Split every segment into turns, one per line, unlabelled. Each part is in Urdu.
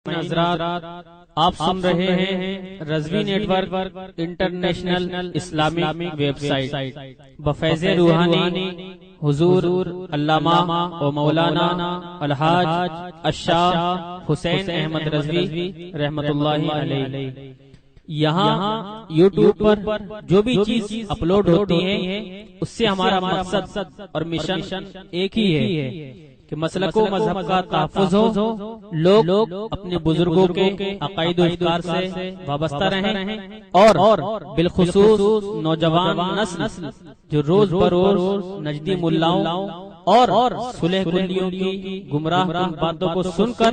حضرات آپ سن رہے ہیں رضوی نیٹ ورک انٹرنیشنل اسلامی ویب سائٹ بفیض روحانی حضور علامہ و مولانا الحاج الشاہ حسین احمد رضوی رحمت اللہ علیہ۔ یہاں یوٹیوب پر جو بھی چیز اپلوڈ ہوتی ہے اس سے ہمارا مقصد اور مشن ایک ہی ہے کہ مسلک و مذہب کا تحفظ ہو، لوگ اپنے بزرگوں کے عقائد و افکار سے وابستہ رہیں اور بالخصوص نوجوان نسل جو روز بروز نجدی ملاؤں اور صلح کلیوں کی گمراہ کن باتوں کو سن کر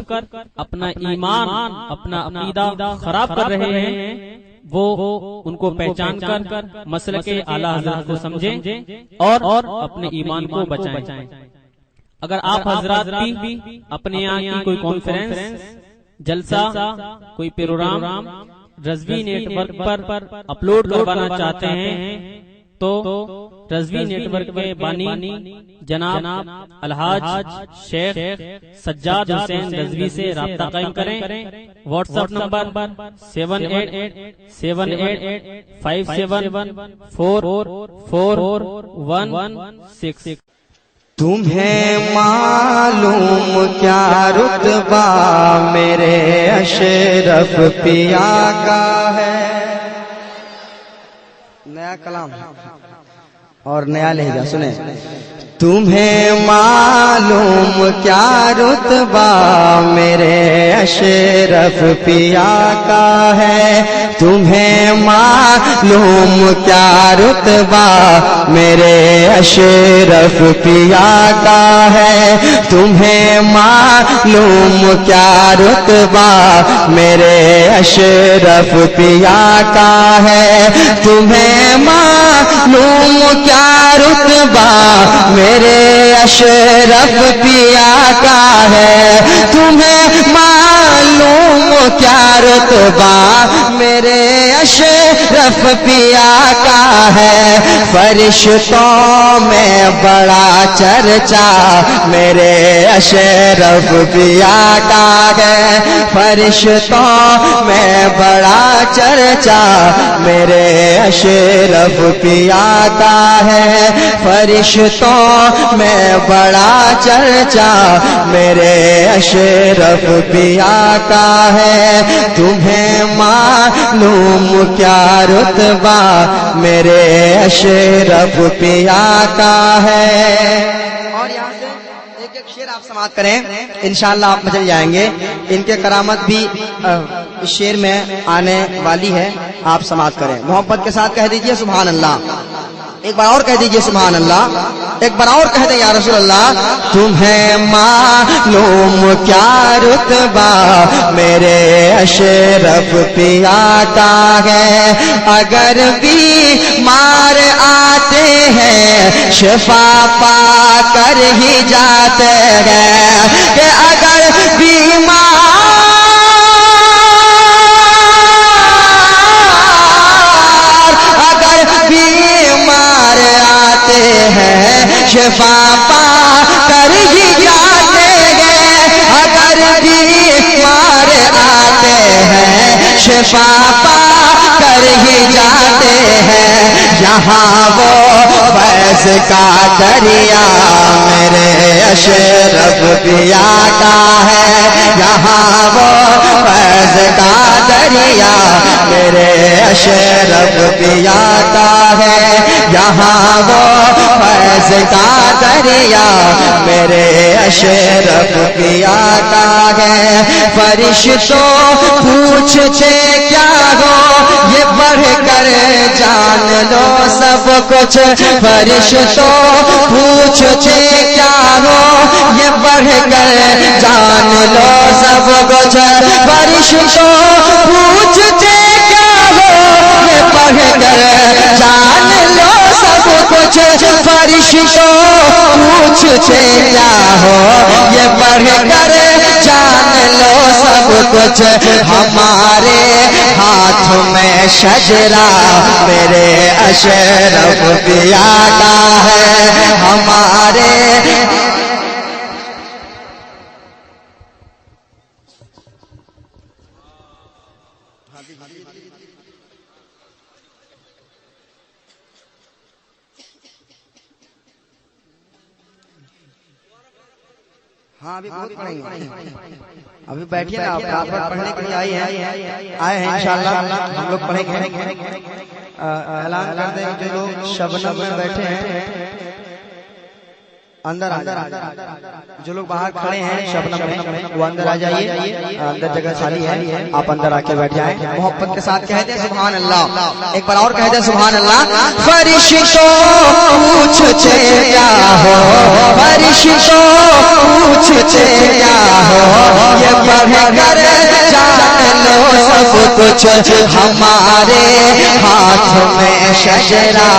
اپنا ایمان اپنا عقیدہ خراب کر رہے ہیں، وہ ان کو پہچان کر مسلک اعلی حضرت کو سمجھیں اور اپنے ایمان کو بچائیں۔ اگر آپ حضرات بھی اپنے یہاں کی کوئی کانفرنس، جلسہ، کوئی پروگرام رضوی نیٹ ورک پر اپلوڈ کروانا چاہتے ہیں تو رضوی نیٹ ورک کے بانی جناب الحاج شیخ سجاد حسین رضوی سے رابطہ قائم کریں۔ What's app number 7857574416۔
تمہیں معلوم کیا رتبہ میرے اشرف پیا کا ہے۔ نیا کلام اور نیا لہجہ سنیں۔ تمہیں معلوم کیا رتبہ میرے اشرف پیا کا ہے، تمہیں معلوم کیا رتبہ میرے اشرف پیا کا ہے، تمہیں معلوم کیا رتبہ میرے اشرف پیا کا ہے، تمہیں معلوم کیا رتبہ میرے اشرف پیا کا ہے، تمہیں معلوم کیا رتبہ میرے اشرف پیا کا ہے، فرشتوں میں بڑا چرچا میرے اشرف پیا کا ہے، فرشتوں میں بڑا چرچا میرے اشرف پیا کا ہے، فرشتوں میں بڑا چرچا میرے اشرف پیا کا ہے، تمہیں معلوم کیا رتبہ میرے اشرف پیا کا ہے۔ اور یہاں سے ایک ایک شعر آپ سماعت کریں، انشاءاللہ آپ مچل جائیں گے۔ ان کے کرامت بھی اس شعر میں آنے والی ہے، آپ سماعت کریں۔ محبت کے ساتھ کہہ دیجئے سبحان اللہ، ایک بار اور کہہ دیجئے سبحان اللہ، ایک بار اور کہہ دیں یا رسول اللہ۔ تمہیں معلوم کیا رتبہ میرے اشرف پیا کا ہے، اگر بیمار آتے ہیں شفا پا کر ہی جاتے ہیں، کہ اگر بیمار شفا پا کر ہی جاتے ہیں، اگر بیمار آتے ہیں شفا پا کر ہی جاتے ہیں، یہاں وہ فیض کا دریا میرے اشرف پیا کا ہے، یہاں وہ فیض کا دریا میرے اشرف پیا کا ہے، یہاں وہ فیض کا دریا میرے اشرف پیا کا ہے، فرشتوں پوچھتے کیا ہو یہ بڑھ کر جان لو سب کچھ، فرشتوں پوچھتے کیا ہو یہ بڑھ کر جان لو سب کچھ، فرشتوں پوچھتے کیا ہو یہ بڑھ کر جان لو سب کچھ، فرشتوں پوچھتے کیا ہو یہ پڑھ کر جان لو سب کچھ، ہمارے ہاتھ میں شجرا میرے اشرف پیا کا ہے، ہمارے ہاں ابھی بہت پڑھیں گے. ابھی بیٹھیے نا, آپ رات بھر پڑھنے کے لیے آئے ہیں انشاءاللہ ہم لوگ پڑھیں گے. اعلان کر دیں جو لوگ شبنم میں بیٹھے ہیں اندر جو لوگ باہر کھڑے ہیں شبنم میں وہ اندر آ جائیے, اندر جگہ خالی ہے, آپ اندر آ کے بیٹھ جائیں. محبت کے ساتھ کہہ دیں سبحان اللہ, ایک بار اور کہہ دیں سبحان اللہ. فرشتوں پوچھتے کیا ہو, فرشتوں پوچھتے کیا ہو, یہ پڑھ کر جان لو سب کچھ. ہمارے ہاتھ میں شجرا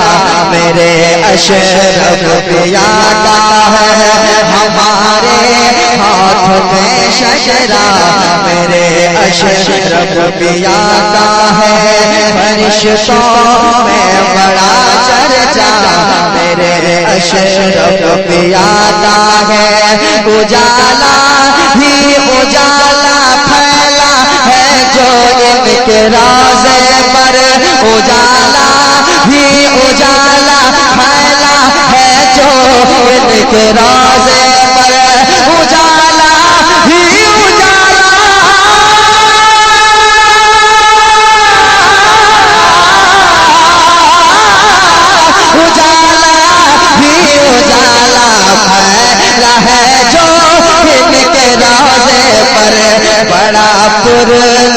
میرے اشرف پیا کا ہے, ہمارے ہاتھ میں شجرا میرے اشرف پیا کا ہے. فرشتوں میں بڑا چرچا میرے اشرف پیا کا ہے. اجالا ہی اجالا پھیلا ہے جو ان کے رازے پر, اجالا ہی اجالا پھیلا ہے جو ان کے رازے پر, اجالا ہی اجالا اجالا ہی اجالا پھیلا ہے جو ان کے رازے پر. بڑا پر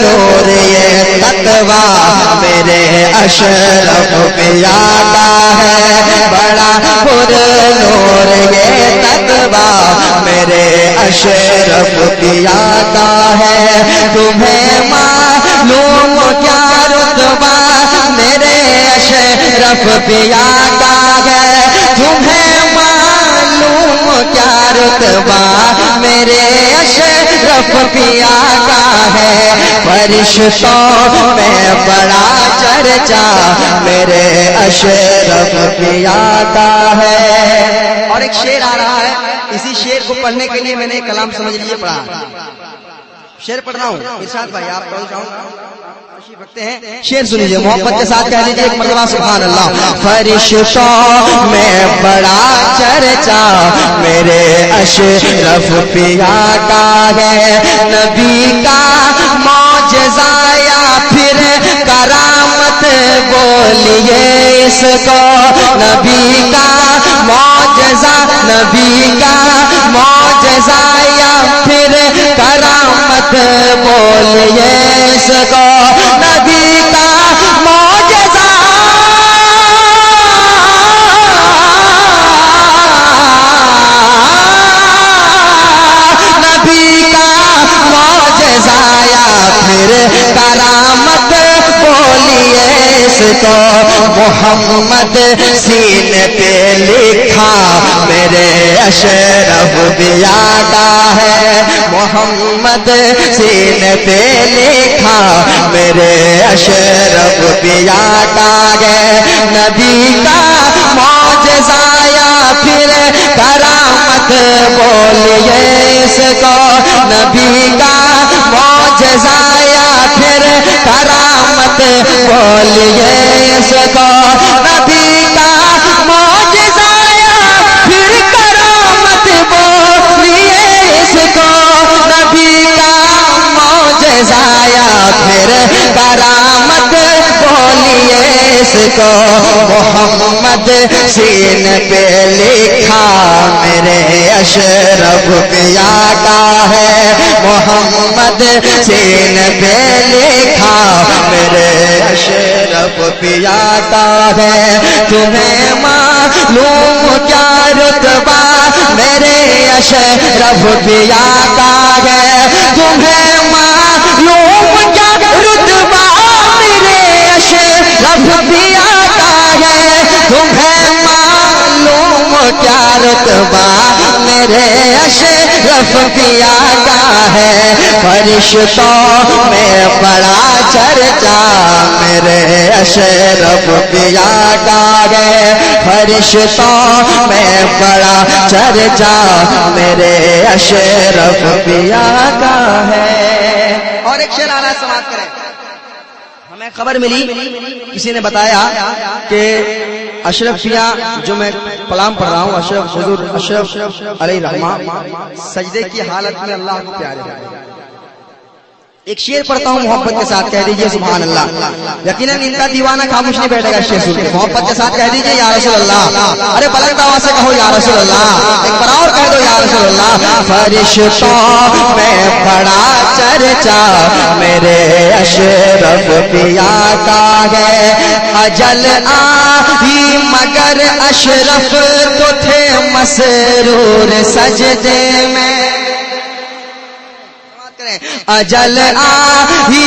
نور یہ تقویٰ میرے اشرف پیا کا ہے, بڑا پر نور یہ تقویٰ میرے اشرف پیا کا ہے. تمہیں معلوم کیا رتبہ میرے اشرف پیا کا ہے, تمہیں معلوم کیا رتبہ میرے اشرف پیا کا ہے. فرشتوں میں بڑا چرچا میرے اشرف پیا کا ہے. اور ایک شعر آ رہا ہے, اسی شعر کو پڑھنے کے لیے میں نے کلام سمجھ لیے پڑھا. شعر پڑھ رہا ہوں ارشاد بھائی, آپ کون تشریف رکھتے ہیں, شعر سن لیجیے, محبت کے ساتھ کہہ لیجیے ایک مرتبہ سبحان اللہ. فرشتوں میں بڑا چرچا میرے اشرف پیا کا ہے. نبی کا معجزہ یا پھر کرامت بولیے اس کو, نبی کا معجزہ, نبی کا معجزہ یا پھر کرامت بولیے اس کو, نبی کا معجزہ نبی کا معجزہ یا پھر کرامت بولیے اس کو. محمد سینے پہ لکھا میرے اشرف پیا کا ہے, محمد سینے پہ لکھا میرے اشرف پیا کا ہے. نبی کا معجزہ یا پھر کرامت بولیے اس کو, نبی کا معجزہ یا پھر کرامت بولیے اس کو, نبی کا معجزہ یا پھر کرامت بولیے اس کو, نبی کا معجزہ یا پھر کرامت بولیے اس کو. محمد سین پہ لکھا میرے اشرف پیا کا ہے, محمد سین پہ لکھا میرے اشرف پیا کا ہے. تمہیں معلوم کیا رتبہ میرے اشرف پیا کا ہے, تمہیں معلوم کیا رتبہ میرے اشرف پیا کا ہے, تمہیں معلوم کیا رتبہ میرے اشرف پیا کا ہے. فرشتوں میں بڑا چرچا میرے اشرف پیا کا ہے, فرشتوں میں بڑا چرچا میرے اشرف پیا کا ہے. اور ایک شعر آنا سماعت کریں. ہمیں خبر ملی، کسی نے بتایا کہ اشرف شیعہ جو میں کلام پڑھ رہا ہوں، اشرف حضور اشرف علیہ رحمہ سجدے کی حالت میں اللہ کو پیارے ہیں۔ ایک شعر پڑھتا ہوں محبت کے ساتھ، کہہ دیجئے سبحان اللہ۔ یقیناً ان کا دیوانہ خاموش نہیں بیٹھے گا شعر سن کے، محبت کے ساتھ کہہ دیجئے یا رسول اللہ۔ ارے بلند آواز سے کہو یا رسول اللہ، ایک بار اور کہہ دو یا رسول اللہ۔ فرشتوں میں بڑا چرچا میرے اشرف پیا کا ہے، اجل آئی مگر اشرف تو تھے مسرور سجدے میں۔ اجل آئی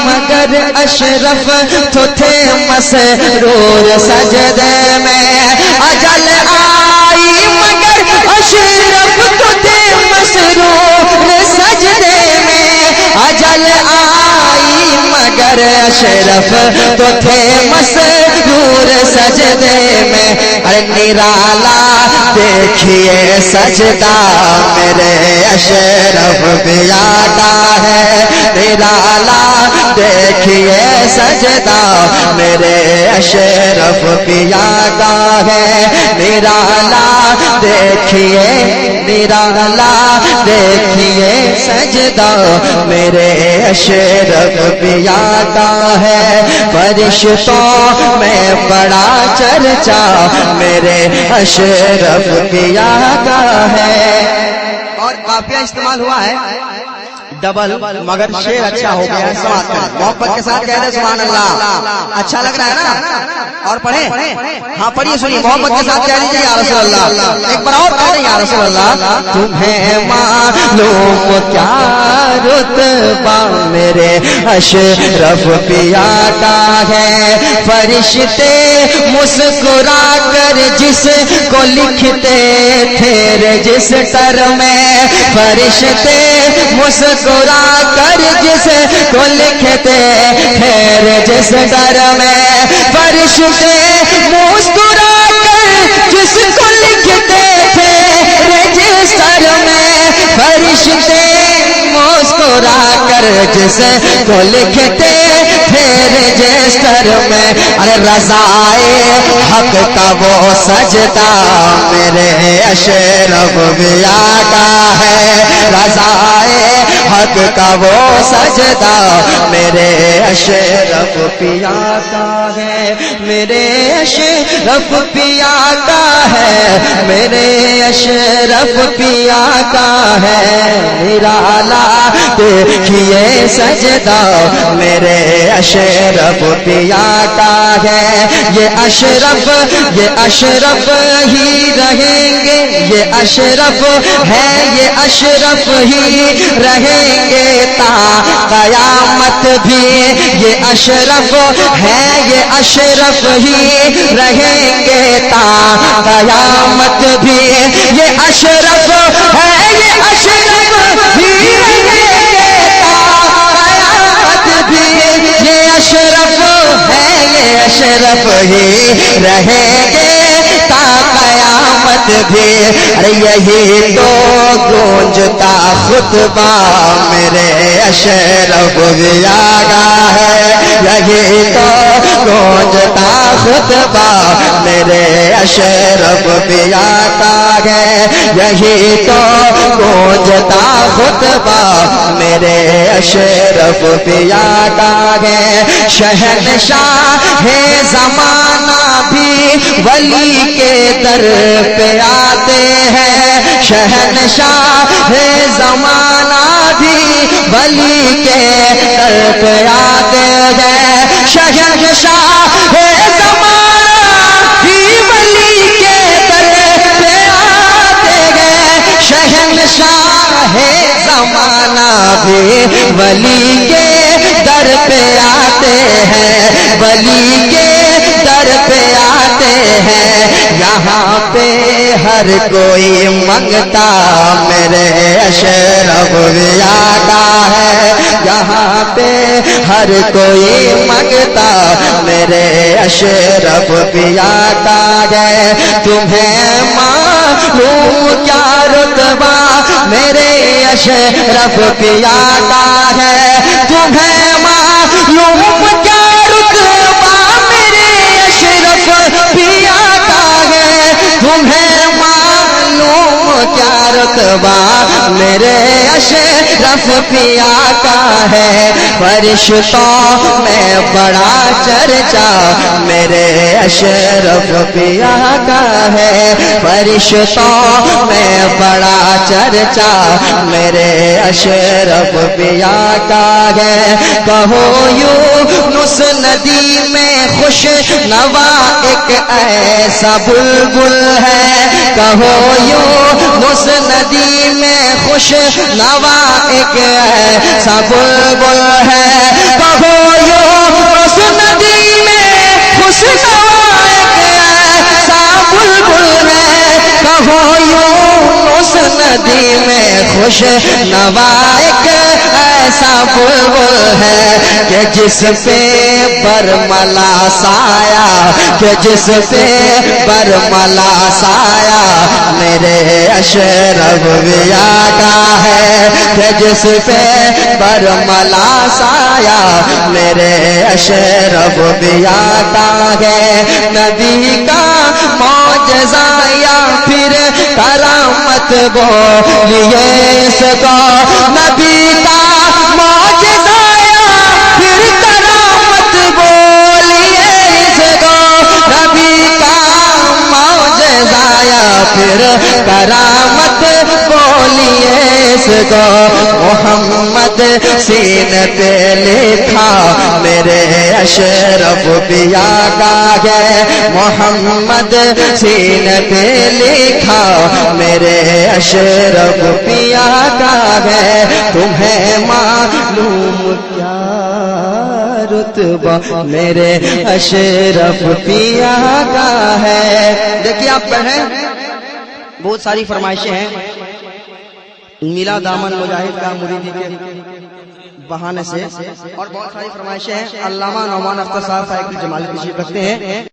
مگر اشرف تو تھے مسرور سجدے میں۔ اجل آئی مگر اشرف تو تھے مسرور سجدے میں۔ اجل آئی مگر اشرف تو تھے مسرور سجدے میں۔ ارے نرالا دیکھیے سجدہ میرے اشرف پیا کا ہے، نرالا دیکھیے سجدہ میرے اشرف پیا کا ہے، نرالا دیکھیے، نرالا دیکھیے سجدہ میرے اشرف پیا کا ہے۔ فرشتوں میں بڑا چرچا میرے اشرف پیا کا ہے۔ اور قافیہ استعمال ہوا ہے ڈبل، مگر شعر اچھا ہو گیا ہے، سماعت کریں محبت کے ساتھ کہہ دیں سبحان اللہ۔ اچھا لگ رہا ہے نا؟ اور پڑھیں، ہاں پڑھیے سنیے، محبت کے ساتھ کہہ دیجیے یا رسول اللہ، ایک بار اور کہہ دیں یا رسول اللہ۔ تمہیں معلوم کیا رتبہ میرے اشرف پیا کا ہے، فرشتے مسکرا کر جس کو لکھتے تھے رجسٹر میں، فرشتے مسکرا کر جس کو لکھتے تھے رجسٹر میں، فرشتے مسکرا کر جس کو لکھتے تھے رجسٹر میں، فرشتے مسکرا کر جس کو لکھتے تھے رجسٹر میں۔ ارے رضائے حق کا وہ سجدہ میرے اشرف پیا کا ہے، رضائے حق کا وہ سجدہ میرے اشرف پیا کا ہے، میرے اشرف پیا کا ہے، میرے اشرف پیا کا ہے۔ نرالا دیکھیے سجدہ میرے اشرف پیا کا ہے۔ یہ اشرف ہی رہیں گے، یہ اشرف ہے، یہ اشرف ہی رہیں گے تا قیامت بھی، یہ اشرف ہے، یہ اشرف ہی رہیں گے تا قیامت بھی، یہ اشرف ہے، یہ اشرف ہی رہیں گے تا قیامت بھی، یہ اشرف ہے، یہ اشرف ہی رہیں گے تا قیامت بھی۔ ارے یہی تو گونجتا خطبہ میرے اشرف پیا کا ہے، یہی تو گونجتا خطبہ میرے اشرف پیا کا ہے، یہی تو گونجتا خطبہ میرے اشرف پیا کا ہے۔ شہنشاہ زمانہ بھی ولی کے در پہ آتے ہیں، شہنشاہ زمانہ بھی ولی کے در پہ آتے ہیں، شہنشاہ زمانہ بھی ولی کے در پہ آتے ہیں، شہنشاہ زمانہ بھی ولی کے در پہ آتے ہیں، ولی کے در پہ آتے ہیں۔ یہاں پہ ہر کوئی منگتا میرے اشرف پیا کا ہے، یہاں پہ ہر کوئی منگتا میرے اشرف پیا کا ہے۔ تمہیں معلوم کیا رتبہ میرے اشرف پیا کا ہے، تمہیں معلوم کیا رتبہ میرے اشرف پیا کا ہے، تمہیں معلوم کیا رتبہ میرے اشرف پیا کا ہے، فرشتوں میں بڑا چرچا میرے اشرف پیا کا ہے، فرشتوں میں بڑا چرچا میرے اشرف پیا کا ہے، کہو یونس ندی میں خوش نوا ایک ایسا بلبل ہے، کہو یونس ندی میں خوش نوا ایک ایسا بلبل ہے، کہو یونس ندی میں خوش نوا ایک ایسا بلبل ہے، کہو یونس ندی میں خوش نوا ایک ایسا بلبل ہے کہ جس پہ برملا سایہ، کہ جس پہ برملا سایہ میرے اشرف پیا کا ہے، کہ جس پہ برملا سایہ میرے اشرف پیا کا ہے، نبی کا معجزہ یا پھر کرامت بولیے اس کو، نبی کا معجزہ یا پھر کرامت بولیے اس کو، نبی کا معجزہ یا پھر کرامت بولیے اس کو، محمد سینے پہ لکھا میرے اشرف پیا کا ہے، محمد سینے پہ لکھا میرے اشرف پیا کا ہے، تمہیں معلوم کیا رتبہ میرے اشرف پیا کا ہے۔ دیکھیے آپ پڑھیں، بہت ساری فرمائشیں ہیں، میلا دامن مجاہد کا مریدی کے بہانے سے، اور بہت ساری فرمائشیں ہیں، علامہ نعمان اختر صاحب کا ایک جمالی تشریف رکھتے ہیں۔